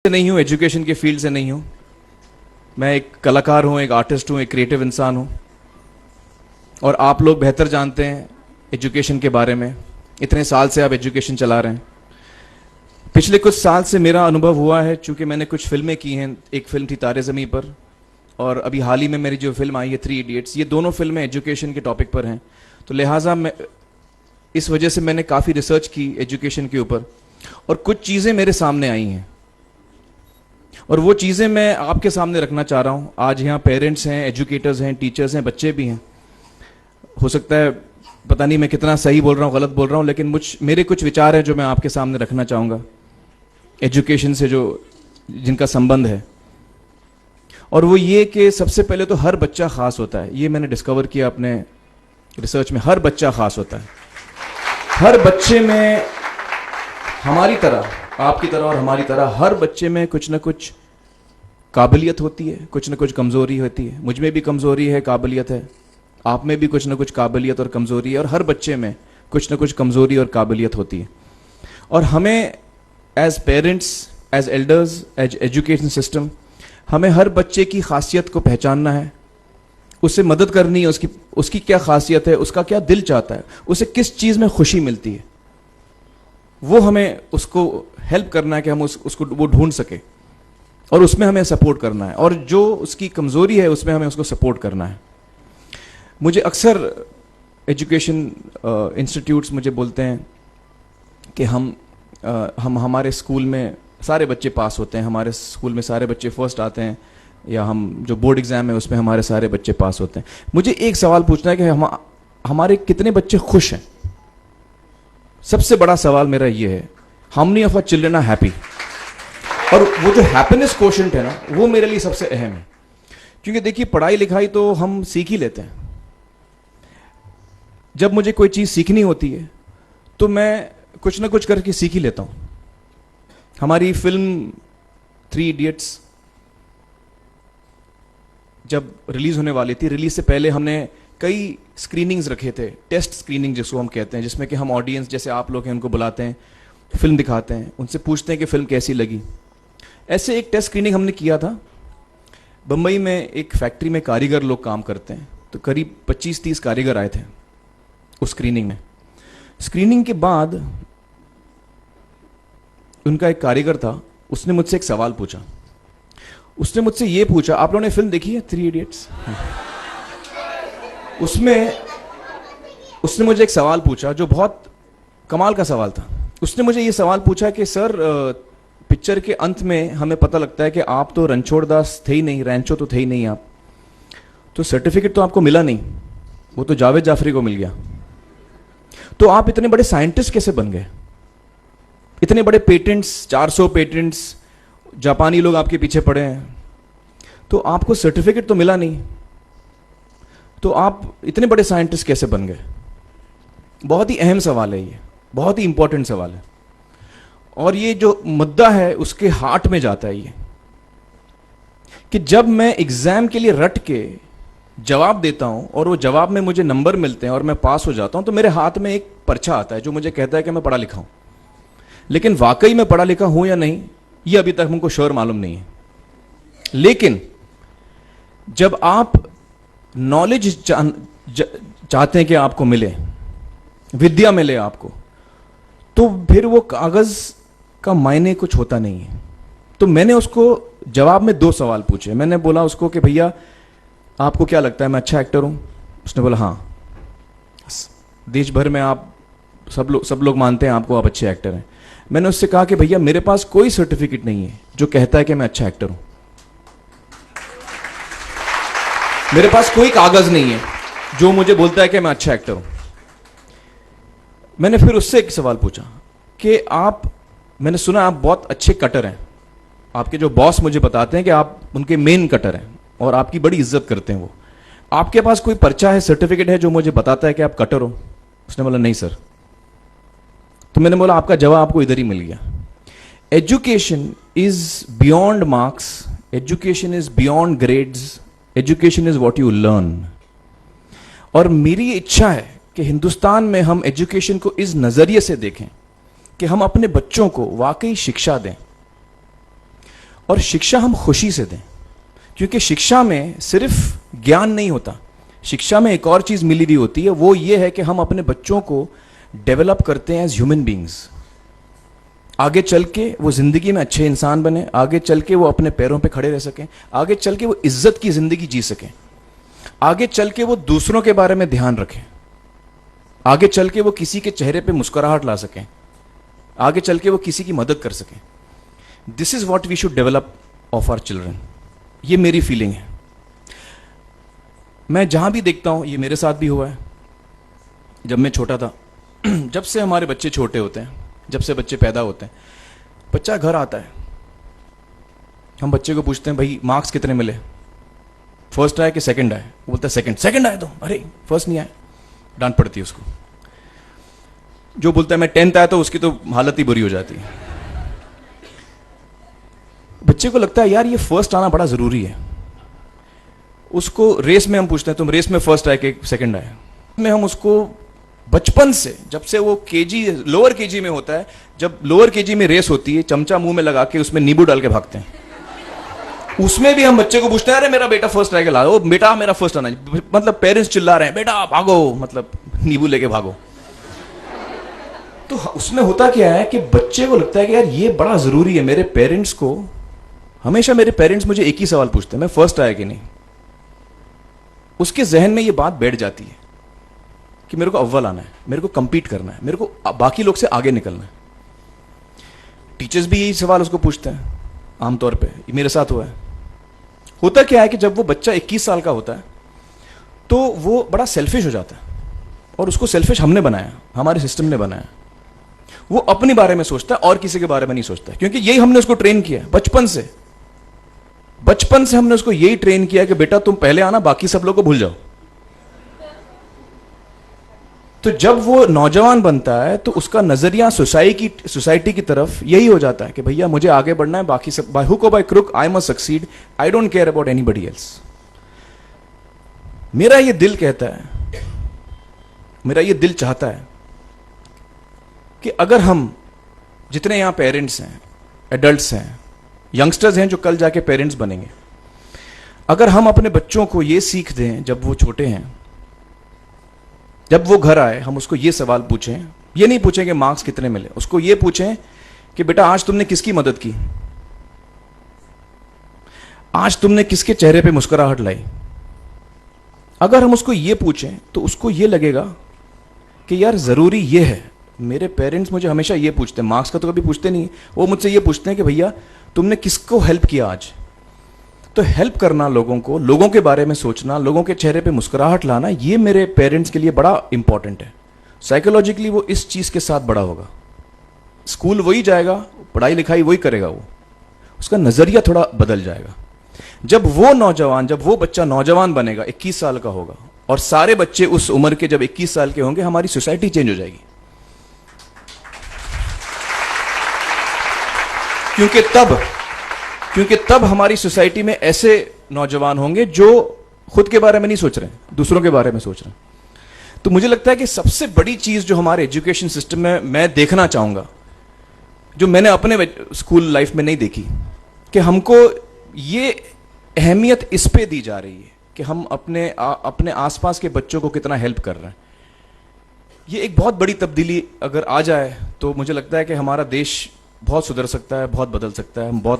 से नहीं हूँ, एजुकेशन के फील्ड से नहीं हूँ। मैं एक कलाकार हूँ, एक आर्टिस्ट हूँ, एक क्रिएटिव इंसान हूँ। और आप लोग बेहतर जानते हैं एजुकेशन के बारे में। इतने साल से आप एजुकेशन चला रहे हैं। पिछले कुछ साल से मेरा अनुभव हुआ है, चूंकि मैंने कुछ फिल्में की हैं। एक फिल्म थी तारे ज़मीं पर, और अभी हाल ही में मेरी जो फिल्म आई है 3 इडियट्स, ये दोनों फिल्में एजुकेशन के टॉपिक पर हैं। तो लिहाजा मैं इस वजह से मैंने काफ़ी रिसर्च की एजुकेशन के ऊपर, और कुछ चीज़ें मेरे सामने आई हैं और वो चीज़ें मैं आपके सामने रखना चाह रहा हूँ। आज यहाँ पेरेंट्स हैं, एजुकेटर्स हैं, टीचर्स हैं, बच्चे भी हैं। हो सकता है पता नहीं मैं कितना सही बोल रहा हूँ, गलत बोल रहा हूँ, लेकिन मेरे कुछ विचार हैं जो मैं आपके सामने रखना चाहूँगा एजुकेशन से जो जिनका संबंध है। और वो ये कि सबसे पहले तो हर बच्चा ख़ास होता है। ये मैंने डिस्कवर किया अपने रिसर्च में। हर बच्चा ख़ास होता है। हर बच्चे में, हमारी तरह, आपकी तरह और हमारी तरह, हर बच्चे में कुछ ना कुछ काबिलियत होती है, कुछ ना कुछ कमज़ोरी होती है। मुझ में भी कमज़ोरी है, काबिलियत है। आप में भी कुछ ना कुछ काबिलियत और कमज़ोरी है, और हर बच्चे में कुछ ना कुछ कमज़ोरी और काबिलियत होती है। और हमें as parents, as elders, as education system, हमें हर बच्चे की खासियत को पहचानना है, उससे मदद करनी है। उसकी क्या खासियत है, उसका क्या दिल चाहता है, उसे किस चीज़ में खुशी मिलती है, वो हमें उसको हेल्प करना है कि हम उसको वो ढूंढ सके, और उसमें हमें सपोर्ट करना है। और जो उसकी कमज़ोरी है उसमें हमें उसको सपोर्ट करना है। मुझे अक्सर एजुकेशन इंस्टीट्यूट्स मुझे बोलते हैं कि हम हमारे स्कूल में सारे बच्चे पास होते हैं, हमारे स्कूल में सारे बच्चे फर्स्ट आते हैं, या हम जो बोर्ड एग्ज़ाम है उसमें हमारे सारे बच्चे पास होते हैं। मुझे एक सवाल पूछना है कि हमारे कितने बच्चे खुश हैं? सबसे बड़ा सवाल मेरा ये है, how many of our children are happy? और वो जो हैप्पीनेस कोशेंट है ना, वो मेरे लिए सबसे अहम है। क्योंकि देखिए, पढ़ाई लिखाई तो हम सीख ही लेते हैं। जब मुझे कोई चीज़ सीखनी होती है तो मैं कुछ ना कुछ करके सीख ही लेता हूँ। हमारी फिल्म 3 इडियट्स जब रिलीज होने वाली थी, रिलीज से पहले हमने कई स्क्रीनिंग्स रखे थे, टेस्ट स्क्रीनिंग जिसको हम कहते हैं, जिसमें कि हम ऑडियंस जैसे आप लोग हैं उनको बुलाते हैं, फिल्म दिखाते हैं, उनसे पूछते हैं कि फिल्म कैसी लगी। ऐसे एक टेस्ट स्क्रीनिंग हमने किया था। बम्बई में एक फैक्ट्री में कारीगर लोग काम करते हैं, तो करीब 25-30 कारीगर आए थे उस स्क्रीनिंग में। स्क्रीनिंग के बाद उनका एक कारीगर था, उसने मुझसे एक सवाल पूछा। उसने मुझसे ये पूछा, आप लोगों ने फिल्म देखी है 3 इडियट्स? उसमें उसने मुझे एक सवाल पूछा जो बहुत कमाल का सवाल था। उसने मुझे ये सवाल पूछा कि सर, पिक्चर के अंत में हमें पता लगता है कि आप तो रणछोड़ दास थे ही नहीं, रैंचो तो थे ही नहीं आप, तो सर्टिफिकेट तो आपको मिला नहीं, वो तो जावेद जाफरी को मिल गया। तो आप इतने बड़े साइंटिस्ट कैसे बन गए? इतने बड़े पेटेंट्स, 400 पेटेंट्स, जापानी लोग आपके पीछे पड़े हैं, तो आपको सर्टिफिकेट तो मिला नहीं, तो आप इतने बड़े साइंटिस्ट कैसे बन गए? बहुत ही अहम सवाल है ये, बहुत ही इंपॉर्टेंट सवाल है। और ये जो मुद्दा है उसके हार्ट में जाता है ये, कि जब मैं एग्जाम के लिए रट के जवाब देता हूं और वो जवाब में मुझे नंबर मिलते हैं और मैं पास हो जाता हूं, तो मेरे हाथ में एक पर्चा आता है जो मुझे कहता है कि मैं पढ़ा लिखा हूं। लेकिन वाकई में पढ़ा लिखा हूं या नहीं, ये अभी तक हमको श्योर मालूम नहीं है। लेकिन जब आप नॉलेज चाहते हैं कि आपको मिले, विद्या मिले आपको, तो फिर वो कागज का मायने कुछ होता नहीं है। तो मैंने उसको जवाब में 2 सवाल पूछे। मैंने बोला उसको कि भैया, आपको क्या लगता है मैं अच्छा एक्टर हूं? उसने बोला हाँ, देश भर में आप सब लोग मानते हैं आपको, आप अच्छे एक्टर हैं। मैंने उससे कहा कि भैया, मेरे पास कोई सर्टिफिकेट नहीं है जो कहता है कि मैं अच्छा एक्टर हूं। मेरे पास कोई कागज नहीं है जो मुझे बोलता है कि मैं अच्छा एक्टर हूं। मैंने फिर उससे एक सवाल पूछा कि मैंने सुना आप बहुत अच्छे कटर हैं, आपके जो बॉस मुझे बताते हैं कि आप उनके मेन कटर हैं और आपकी बड़ी इज्जत करते हैं वो। आपके पास कोई पर्चा है, सर्टिफिकेट है जो मुझे बताता है कि आप कटर हो? उसने बोला नहीं सर। तो मैंने बोला आपका जवाब आपको इधर ही मिल गया। Education is beyond marks, education is beyond grades, education is what you learn. और मेरी इच्छा है कि हिंदुस्तान में हम एजुकेशन को इस नजरिए से देखें कि हम अपने बच्चों को वाकई शिक्षा दें। और शिक्षा हम खुशी से दें, क्योंकि शिक्षा में सिर्फ ज्ञान नहीं होता, शिक्षा में एक और चीज मिली हुई होती है, वो ये है कि हम अपने बच्चों को डेवलप करते हैं एज ह्यूमन बींग्स। आगे चल के वो जिंदगी में अच्छे इंसान बने, आगे चल के वो अपने पैरों पे खड़े रह सकें, आगे चल के वो इज्जत की जिंदगी जी सकें, आगे चल के वो दूसरों के बारे में ध्यान रखें, आगे चल के वो किसी के चेहरे पे मुस्कुराहट ला सकें, आगे चल के वो किसी की मदद कर सकें। This is what we should develop of our children. ये मेरी फीलिंग है। मैं जहां भी देखता हूं, ये मेरे साथ भी हुआ है जब मैं छोटा था। जब से हमारे बच्चे छोटे होते हैं, जब से बच्चे पैदा होते हैं, बच्चा घर आता है, हम बच्चे को पूछते हैं भाई मार्क्स कितने मिले, फर्स्ट आया कि सेकंड आया? वो बोलता है सेकंड। सेकंड आया तो अरे फर्स्ट नहीं आया, डांट पड़ती है उसको। जो बोलता है मैं 10th आया तो उसकी तो हालत ही बुरी हो जाती है। बच्चे को लगता है यार ये फर्स्ट आना बड़ा जरूरी है। उसको रेस में हम पूछते हैं तुम रेस में फर्स्ट आए कि सेकंड आए, में हम उसको बचपन से, जब से वो केजी लोअर केजी में होता है, जब लोअर केजी में रेस होती है, चमचा मुंह में लगा के उसमें नींबू डाल के भागते हैं। उसमें भी हम बच्चे को पूछते हैं अरे मेरा बेटा फर्स्ट आएगा, ला, ओ बेटा मेरा फर्स्ट आना, मतलब पेरेंट्स चिल्ला रहे हैं बेटा भागो, मतलब नींबू लेके भागो। तो उसमें होता क्या है कि बच्चे को लगता है कि यार ये बड़ा जरूरी है। मेरे पेरेंट्स को हमेशा, मेरे पेरेंट्स मुझे एक ही सवाल पूछते हैं, मैं फर्स्ट आया कि नहीं। उसके जहन में ये बात बैठ जाती है कि मेरे को अव्वल आना है, मेरे को कंपीट करना है, मेरे को बाकी लोग से आगे निकलना है। टीचर्स भी यही सवाल उसको पूछते हैं आमतौर पे, मेरे साथ हुआ है। होता क्या है कि जब वो बच्चा 21 साल का होता है तो वो बड़ा सेल्फिश हो जाता है, और उसको सेल्फिश हमने बनाया, हमारे सिस्टम ने बनाया। वो अपने बारे में सोचता है और किसी के बारे में नहीं सोचता, क्योंकि यही हमने उसको ट्रेन किया बचपन से। बचपन से हमने उसको यही ट्रेन किया कि बेटा तुम पहले आना, बाकी सब लोग को भूल जाओ। तो जब वो नौजवान बनता है तो उसका नजरिया सोसाइटी की तरफ यही हो जाता है कि भैया मुझे आगे बढ़ना है, बाकी सब बाय हुक और by crook I must succeed, I don't care about anybody else. मेरा ये दिल कहता है, मेरा ये दिल चाहता है कि अगर हम जितने यहां पेरेंट्स हैं, एडल्ट्स हैं, यंगस्टर्स हैं जो कल जाके पेरेंट्स बनेंगे, अगर हम अपने बच्चों को ये सीख दें जब वो छोटे हैं, जब वो घर आए हम उसको ये सवाल पूछें, ये नहीं पूछें कि मार्क्स कितने मिले, उसको ये पूछें कि बेटा आज तुमने किसकी मदद की, आज तुमने किसके चेहरे पे मुस्कुराहट लाई। अगर हम उसको ये पूछें तो उसको ये लगेगा कि यार जरूरी ये है। मेरे पेरेंट्स मुझे हमेशा ये पूछते हैं, मार्क्स का तो कभी पूछते नहीं, वो मुझसे ये पूछते हैं कि भैया तुमने किसको हेल्प किया आज। तो हेल्प करना लोगों को, लोगों के बारे में सोचना, लोगों के चेहरे पे मुस्कुराहट लाना, ये मेरे पेरेंट्स के लिए बड़ा इंपॉर्टेंट है। साइकोलॉजिकली वो इस चीज के साथ बड़ा होगा, स्कूल वही जाएगा, पढ़ाई लिखाई वही करेगा, वो उसका नजरिया थोड़ा बदल जाएगा। जब वो नौजवान, जब वो बच्चा नौजवान बनेगा, 21 साल का होगा, और सारे बच्चे उस उम्र के जब 21 साल के होंगे, हमारी सोसाइटी चेंज हो जाएगी। क्योंकि तब हमारी सोसाइटी में ऐसे नौजवान होंगे जो खुद के बारे में नहीं सोच रहे, दूसरों के बारे में सोच रहे हैं। तो मुझे लगता है कि सबसे बड़ी चीज जो हमारे एजुकेशन सिस्टम में मैं देखना चाहूंगा, जो मैंने अपने स्कूल लाइफ में नहीं देखी, कि हमको ये अहमियत इस पे दी जा रही है कि हम अपने आसपास के बच्चों को कितना हेल्प कर रहे हैं। ये एक बहुत बड़ी तब्दीली अगर आ जाए तो मुझे लगता है कि हमारा देश बहुत सुधर सकता है, बहुत बदल सकता है, हम बहुत